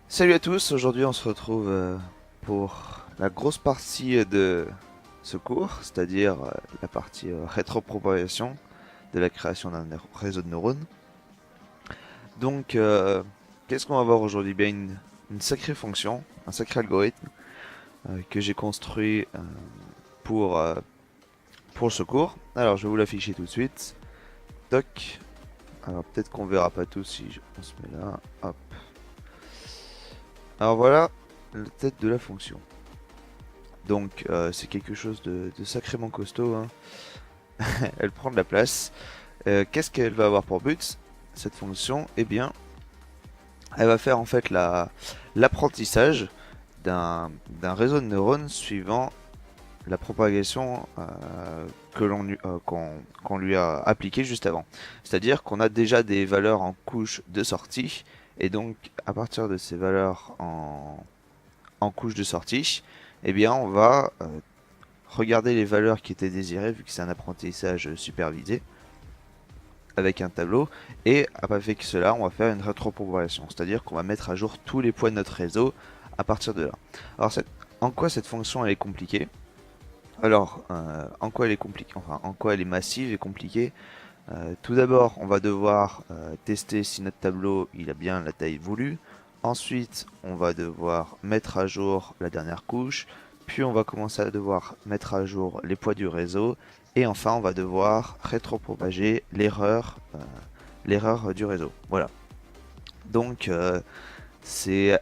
Salut à tous, aujourd'hui on se retrouve pour la grosse partie de ce cours, c'est-à-dire la partie rétropropagation de la création d'un réseau de neurones. Donc, qu'est-ce qu'on va voir aujourd'hui? Bien une sacrée fonction, un sacré algorithme que j'ai construit pour, euh, pour ce cours. Alors, je vais vous l'afficher tout de suite. Toc. Alors, peut-être qu'on verra pas tout si on se met là. Hop. Alors voilà la tête de la fonction. Donc c'est quelque chose de sacrément costaud, hein. Elle prend de la place. Qu'est-ce qu'elle va avoir pour but, cette fonction? Eh bien, elle va faire en fait l'apprentissage d'un réseau de neurones suivant la propagation qu'on lui a appliquée juste avant. C'est-à-dire qu'on a déjà des valeurs en couche de sortie, et donc à partir de ces valeurs en couche de sortie, eh bien on va regarder les valeurs qui étaient désirées, vu que c'est un apprentissage supervisé, avec un tableau, et avec cela, on va faire une rétropropagation, c'est-à-dire qu'on va mettre à jour tous les points de notre réseau à partir de là. Alors, en quoi cette fonction elle est compliquée? Alors, en quoi elle est compliquée? Enfin, en quoi elle est massive et compliquée? Tout d'abord, on va devoir tester si notre tableau il a bien la taille voulue. Ensuite, on va devoir mettre à jour la dernière couche. Puis, on va commencer à devoir mettre à jour les poids du réseau. Et enfin, on va devoir rétropropager l'erreur du réseau. Voilà. Donc, c'est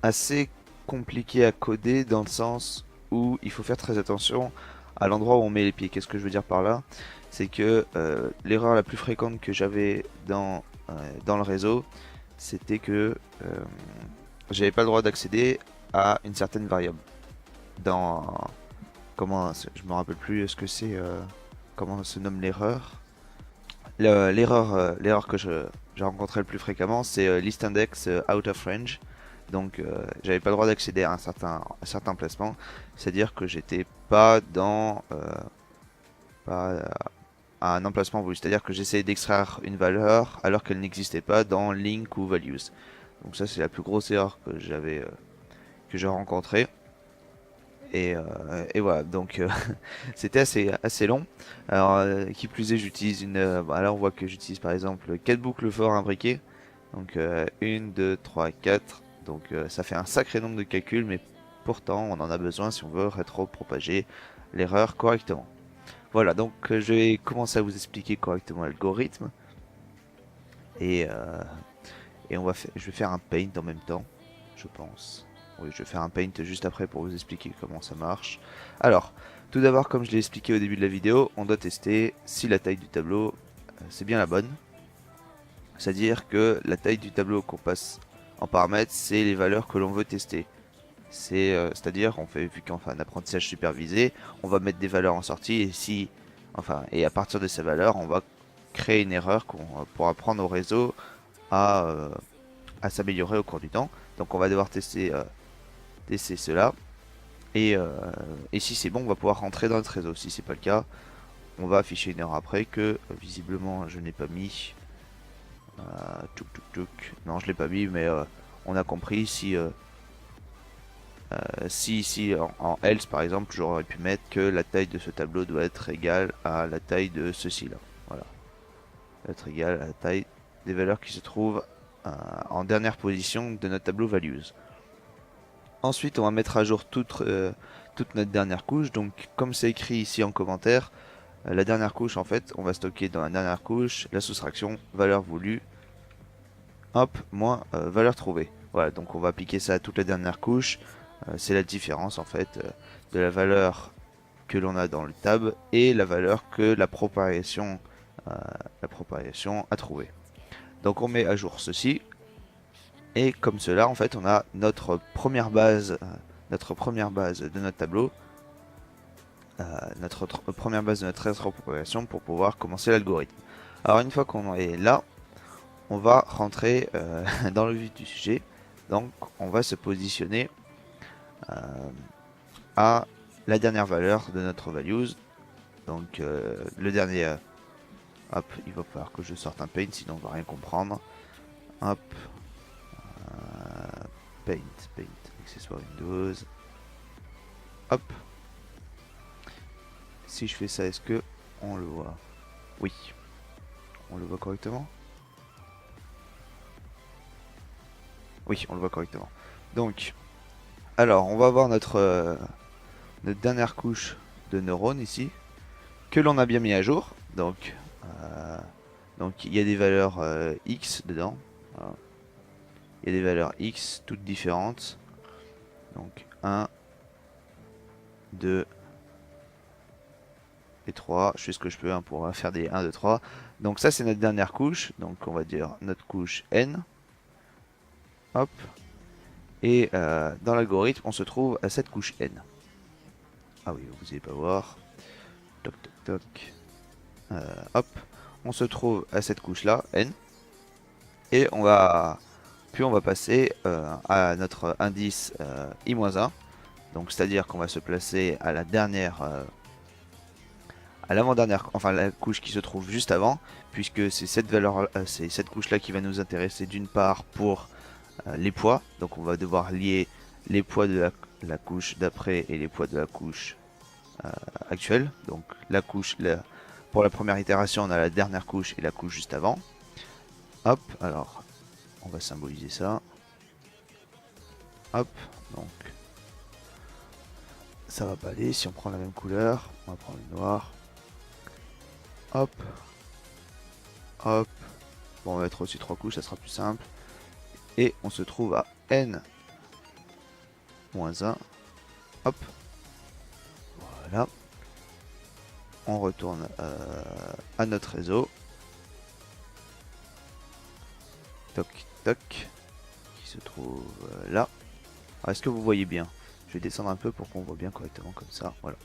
assez compliqué à coder dans le sens où il faut faire très attention à l'endroit où on met les pieds. Qu'est-ce que je veux dire par là? C'est que l'erreur la plus fréquente que j'avais dans le réseau, c'était que j'avais pas le droit d'accéder à une certaine variable. Dans je me rappelle plus ce que c'est, comment se nomme l'erreur. L'erreur que j'ai rencontré le plus fréquemment, c'est list index out of range. Donc j'avais pas le droit d'accéder à un certain placement, c'est-à-dire que j'étais pas pas à un emplacement voulu, c'est-à-dire que j'essayais d'extraire une valeur alors qu'elle n'existait pas dans link ou values. Donc ça c'est la plus grosse erreur que j'ai rencontrée. Et voilà, donc c'était assez long. Alors, qui plus est, j'utilise là, on voit que j'utilise par exemple 4 boucles for imbriquées. Donc, 1, 2, 3, 4. Donc, ça fait un sacré nombre de calculs, mais pourtant, on en a besoin si on veut rétro-propager l'erreur correctement. Voilà, donc je vais commencer à vous expliquer correctement l'algorithme. Et, euh, et je vais faire un paint en même temps, je pense. Oui, je vais faire un paint juste après pour vous expliquer comment ça marche. Alors, tout d'abord, comme je l'ai expliqué au début de la vidéo, on doit tester si la taille du tableau, c'est bien la bonne. C'est-à-dire que la taille du tableau qu'on passe en paramètres, c'est les valeurs que l'on veut tester. C'est-à-dire, vu qu'on fait un apprentissage supervisé, on va mettre des valeurs en sortie et à partir de ces valeurs, on va créer une erreur qu'on pourra prendre au réseau à, euh, à s'améliorer au cours du temps. Donc on va devoir tester cela. Et si c'est bon, on va pouvoir rentrer dans notre réseau. Si c'est pas le cas, on va afficher une erreur après que visiblement je n'ai pas mis. Tchouk tchouk tchouk. Non, je l'ai pas mis, mais on a compris. Si en else par exemple, j'aurais pu mettre que la taille de ce tableau doit être égale à la taille de ceci là. Voilà, doit être égale à la taille des valeurs qui se trouvent en dernière position de notre tableau values. Ensuite, on va mettre à jour toute notre dernière couche. Donc, comme c'est écrit ici en commentaire, la dernière couche, en fait, on va stocker dans la dernière couche la soustraction valeur voulue, hop, moins valeur trouvée. Voilà, donc on va appliquer ça à toute la dernière couche. C'est la différence, en fait, de la valeur que l'on a dans le tab et la valeur que euh, la propagation a trouvée. Donc, on met à jour ceci. Et comme cela, en fait, on a notre première base de notre tableau, première base de notre rétropropagation pour pouvoir commencer l'algorithme. Alors une fois qu'on est là, on va rentrer dans le vif du sujet. Donc on va se positionner euh, à la dernière valeur de notre values. Donc le dernier, hop, il va falloir que je sorte un paint, sinon on va rien comprendre. Hop, paint, accessoire Windows. Hop. Si je fais ça, est-ce que on le voit? Oui. On le voit correctement? Oui, on le voit correctement. Donc, alors, on va avoir notre dernière couche de neurones ici, que l'on a bien mis à jour. Donc, il y a des valeurs X dedans. Voilà. Il y a des valeurs X toutes différentes. Donc 1, 2 et 3. Je fais ce que je peux hein, pour faire des 1, 2, 3. Donc ça c'est notre dernière couche. Donc on va dire notre couche N. Hop. Et dans l'algorithme on se trouve à cette couche N. Ah oui, vous n'allez pas voir. Toc toc toc. Hop. On se trouve à cette couche là, N. Et on va passer à notre indice I-1. Donc c'est-à-dire qu'on va se placer à la dernière, à l'avant-dernière, enfin la couche qui se trouve juste avant, puisque c'est cette valeur, c'est cette couche-là qui va nous intéresser d'une part pour les poids. Donc on va devoir lier les poids de la couche d'après et les poids de la couche actuelle. Donc la couche, pour la première itération, on a la dernière couche et la couche juste avant. Hop, alors on va symboliser ça. Hop, donc ça va pas aller. Si on prend la même couleur, on va prendre le noir. Hop, hop. Bon, on va mettre aussi 3 couches, ça sera plus simple. Et on se trouve à N-1. Hop, voilà. On retourne à notre réseau. Toc, toc. Qui se trouve là. Est-ce que vous voyez bien? Je vais descendre un peu pour qu'on voit bien correctement comme ça. Voilà.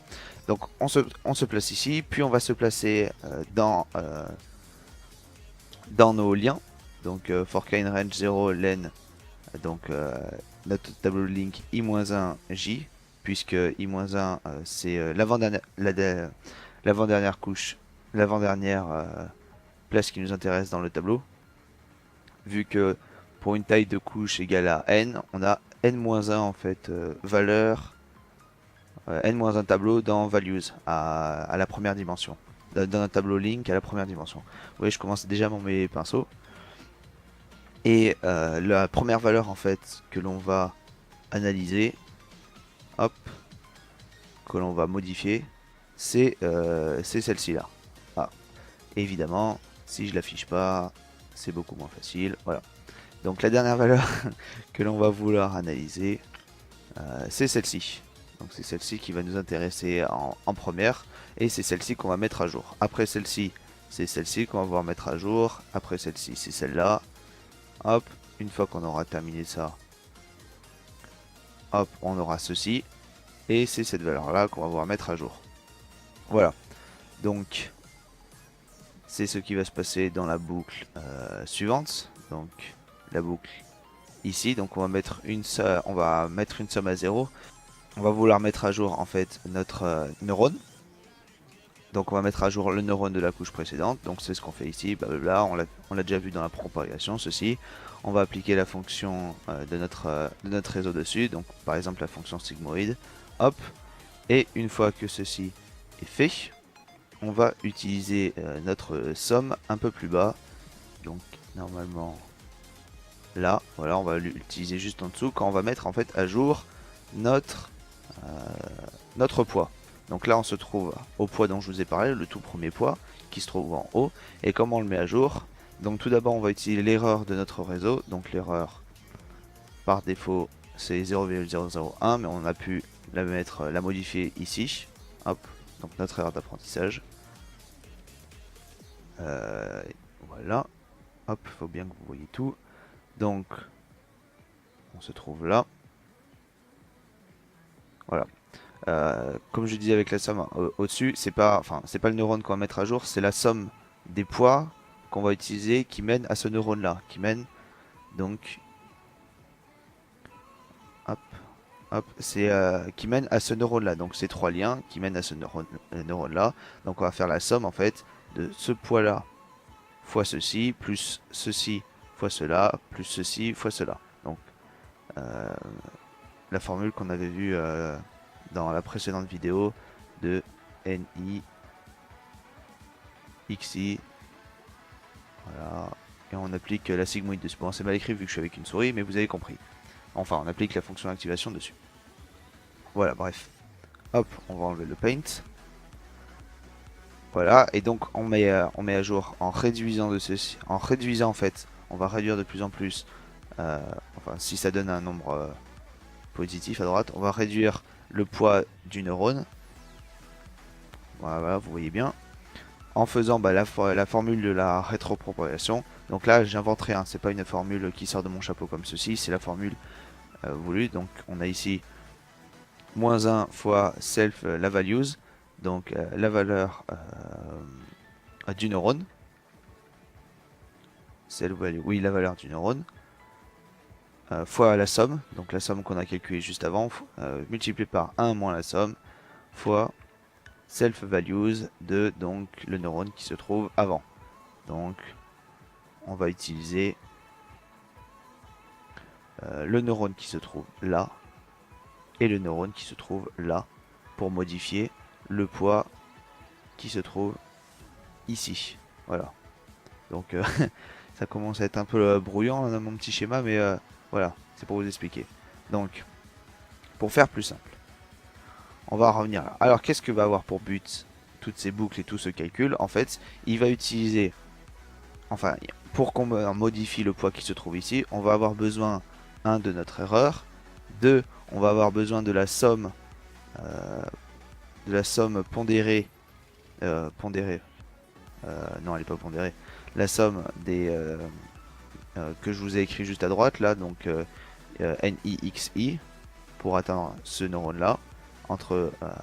Donc on se place ici, puis on va se placer dans nos liens. Donc for kind range 0 len. Donc notre tableau de link i-1j, puisque i-1 c'est l'avant-dernière couche, l'avant-dernière place qui nous intéresse dans le tableau. Vu que pour une taille de couche égale à n, on a n-1 en fait valeur, n-1 tableau dans values à la première dimension. Dans un tableau link à la première dimension. Vous voyez, je commence déjà à m'en mes pinceaux. Et la première valeur en fait que l'on va analyser, hop, que l'on va modifier, c'est celle-ci là. Ah. Évidemment, si je l'affiche pas, c'est beaucoup moins facile. Voilà. Donc la dernière valeur que l'on va vouloir analyser, c'est celle-ci. Donc c'est celle-ci qui va nous intéresser en première, et c'est celle-ci qu'on va mettre à jour. Après celle-ci, c'est celle-ci qu'on va pouvoir mettre à jour. Après celle-ci, c'est celle-là. Hop, une fois qu'on aura terminé ça, hop, on aura ceci. Et c'est cette valeur-là qu'on va pouvoir mettre à jour. Voilà. Donc, c'est ce qui va se passer dans la boucle suivante. Donc, la boucle ici. Donc, on va mettre une somme à 0. On va vouloir mettre à jour en fait notre neurone. Donc on va mettre à jour le neurone de la couche précédente. Donc c'est ce qu'on fait ici, blablabla. On l'a déjà vu dans la propagation, ceci. On va appliquer la fonction de notre réseau dessus. Donc par exemple la fonction sigmoïde. Hop. Et une fois que ceci est fait, on va utiliser notre somme un peu plus bas. Donc normalement là, voilà, on va l'utiliser juste en dessous quand on va mettre en fait à jour notre poids. Donc là on se trouve au poids dont je vous ai parlé, le tout premier poids qui se trouve en haut. Et comment on le met à jour? Donc tout d'abord on va utiliser l'erreur de notre réseau. Donc l'erreur par défaut c'est 0,001, mais on a pu la modifier ici. Hop, donc notre erreur d'apprentissage. Voilà. Hop, il faut bien que vous voyez tout. Donc on se trouve là. Voilà. Comme je disais avec la somme au-dessus, c'est pas le neurone qu'on va mettre à jour, c'est la somme des poids qu'on va utiliser qui mène à ce neurone là, qui mène donc hop, hop, c'est qui mène à ce neurone là. Donc c'est 3 liens qui mènent à ce neurone là. Donc on va faire la somme en fait de ce poids là fois ceci, plus ceci fois cela, plus ceci fois cela. Donc la formule qu'on avait vue dans la précédente vidéo de NI XI. Voilà. Et on applique la sigmoïde dessus. Bon, c'est mal écrit vu que je suis avec une souris, mais vous avez compris. Enfin, on applique la fonction d'activation dessus. Voilà, bref. Hop, on va enlever le paint. Voilà, et donc on met à jour en réduisant de ceci. En réduisant, en fait, on va réduire de plus en plus. Enfin, si ça donne un nombre positif à droite, on va réduire le poids du neurone. Voilà, vous voyez bien. En faisant la formule de la rétropropagation. Donc là, j'invente rien. C'est pas une formule qui sort de mon chapeau comme ceci. C'est la formule voulue. Donc on a ici moins 1 fois self la values. Donc la valeur du neurone. Self value, oui, la valeur du neurone. Fois la somme. Donc la somme qu'on a calculée juste avant. Multiplié par 1 moins la somme. Fois self values de donc le neurone qui se trouve avant. Donc on va utiliser le neurone qui se trouve là et le neurone qui se trouve là pour modifier le poids qui se trouve ici. Voilà. Donc ça commence à être un peu brouillant dans mon petit schéma, mais voilà, c'est pour vous expliquer. Donc, pour faire plus simple, on va revenir là. Alors, qu'est-ce que va avoir pour but toutes ces boucles et tout ce calcul? En fait, il va utiliser, enfin, pour qu'on modifie le poids qui se trouve ici, on va avoir besoin, 1, de notre erreur, 2, on va avoir besoin de la somme pondérée, non, elle n'est pas pondérée, la somme des que je vous ai écrit juste à droite là, donc NIXI, pour atteindre ce neurone là,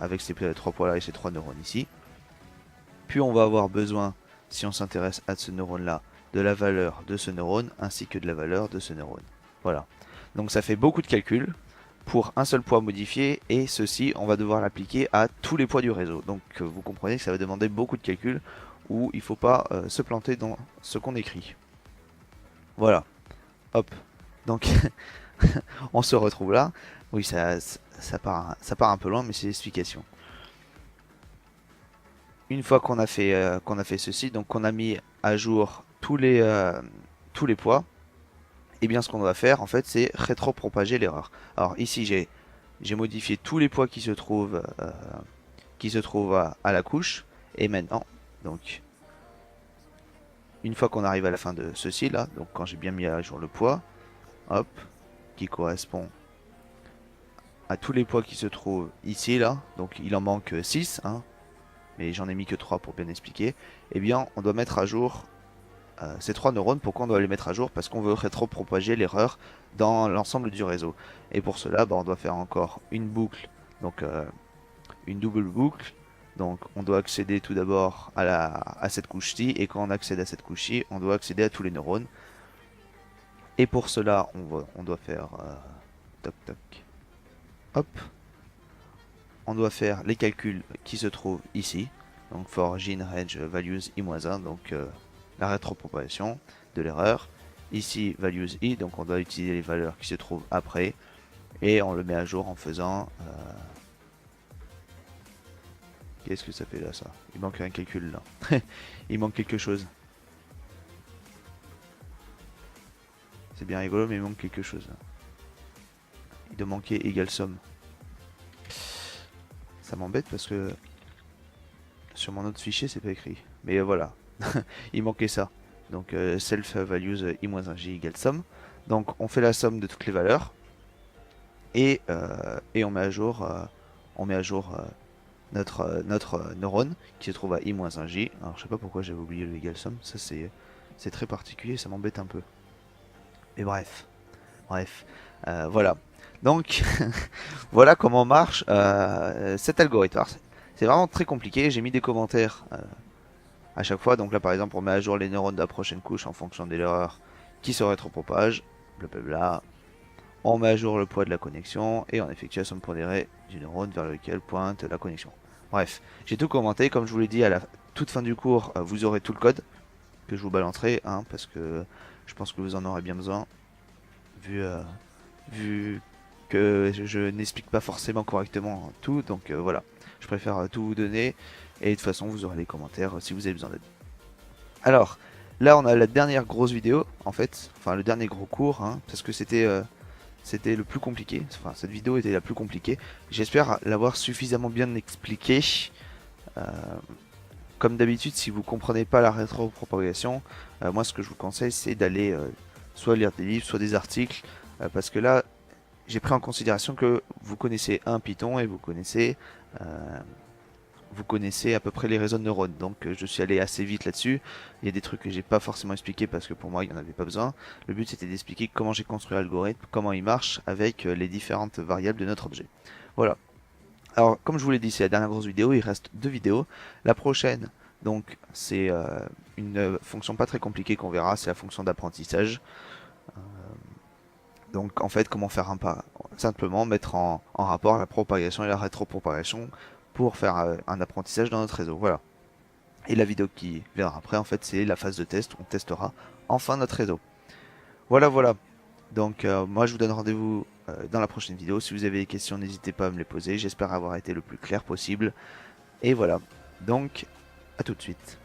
avec ces 3 poids là et ces 3 neurones ici. Puis on va avoir besoin, si on s'intéresse à ce neurone là, de la valeur de ce neurone ainsi que de la valeur de ce neurone. Voilà. Donc ça fait beaucoup de calculs pour un seul poids modifié, et ceci on va devoir l'appliquer à tous les poids du réseau. Donc vous comprenez que ça va demander beaucoup de calculs où il ne faut pas se planter dans ce qu'on écrit. Voilà. Hop. Donc on se retrouve là. Oui, ça part un peu loin, mais c'est l'explication. Une fois qu'on a fait ceci, donc qu'on a mis à jour tous les poids, et bien ce qu'on va faire en fait, c'est rétropropager l'erreur. Alors ici j'ai modifié tous les poids qui se trouvent à la couche, et maintenant, donc une fois qu'on arrive à la fin de ceci là, donc quand j'ai bien mis à jour le poids, hop, qui correspond à tous les poids qui se trouvent ici là, donc il en manque 6, hein, mais j'en ai mis que 3 pour bien expliquer, et bien on doit mettre à jour ces 3 neurones. Pourquoi on doit les mettre à jour? Parce qu'on veut rétropropager l'erreur dans l'ensemble du réseau. Et pour cela, on doit faire encore une boucle, donc une double boucle. Donc on doit accéder tout d'abord à cette couche-ci, et quand on accède à cette couche-ci, on doit accéder à tous les neurones. Et pour cela, on doit faire toc toc, hop, on doit faire les calculs qui se trouvent ici, donc for gene range values i-1, donc la rétropropagation de l'erreur. Ici values i, donc on doit utiliser les valeurs qui se trouvent après, et on le met à jour en faisant qu'est-ce que ça fait là, ça? Il manque un calcul là. Il manque quelque chose. C'est bien rigolo, mais il manque quelque chose là. Il doit manquer égal somme. Ça m'embête parce que sur mon autre fichier c'est pas écrit. Mais voilà. Il manquait ça. Donc self values i-1j égale somme. Donc on fait la somme de toutes les valeurs. Et on met à jour, notre neurone qui se trouve à i-1j. Alors je sais pas pourquoi j'avais oublié le égal somme. Ça c'est très particulier, ça m'embête un peu. Mais bref. Voilà. Donc voilà comment marche cet algorithme. C'est vraiment très compliqué. J'ai mis des commentaires à chaque fois. Donc là par exemple on met à jour les neurones de la prochaine couche en fonction de l'erreur qui se rétropropage. Blablabla. On met à jour le poids de la connexion et on effectue la somme pondérée du neurone vers lequel pointe la connexion. Bref, j'ai tout commenté. Comme je vous l'ai dit, à la toute fin du cours, vous aurez tout le code que je vous balancerai, hein, parce que je pense que vous en aurez bien besoin vu que je n'explique pas forcément correctement tout, donc voilà, je préfère tout vous donner, et de toute façon vous aurez les commentaires si vous avez besoin d'aide. Alors, là on a la dernière grosse vidéo, en fait, enfin le dernier gros cours, hein, parce que c'était le plus compliqué, enfin cette vidéo était la plus compliquée, j'espère l'avoir suffisamment bien expliqué. Euh, Comme d'habitude, si vous comprenez pas la rétropropagation, moi ce que je vous conseille c'est d'aller soit lire des livres, soit des articles, parce que là j'ai pris en considération que vous connaissez un Python et vous connaissez à peu près les réseaux de neurones. Donc je suis allé assez vite là-dessus. Il y a des trucs que j'ai pas forcément expliqué parce que pour moi il n'y en avait pas besoin. Le but c'était d'expliquer comment j'ai construit l'algorithme, comment il marche avec les différentes variables de notre objet. Voilà. Alors, comme je vous l'ai dit, c'est la dernière grosse vidéo, il reste 2 vidéos. La prochaine, donc, c'est une fonction pas très compliquée qu'on verra, c'est la fonction d'apprentissage. Euh, donc, en fait, comment faire un pas? Simplement mettre en rapport la propagation et la rétropropagation pour faire un apprentissage dans notre réseau. Voilà. Et la vidéo qui viendra après, en fait, c'est la phase de test où on testera enfin notre réseau. Voilà, voilà. Donc moi je vous donne rendez-vous dans la prochaine vidéo. Si vous avez des questions, n'hésitez pas à me les poser. J'espère avoir été le plus clair possible. Et voilà. Donc à tout de suite.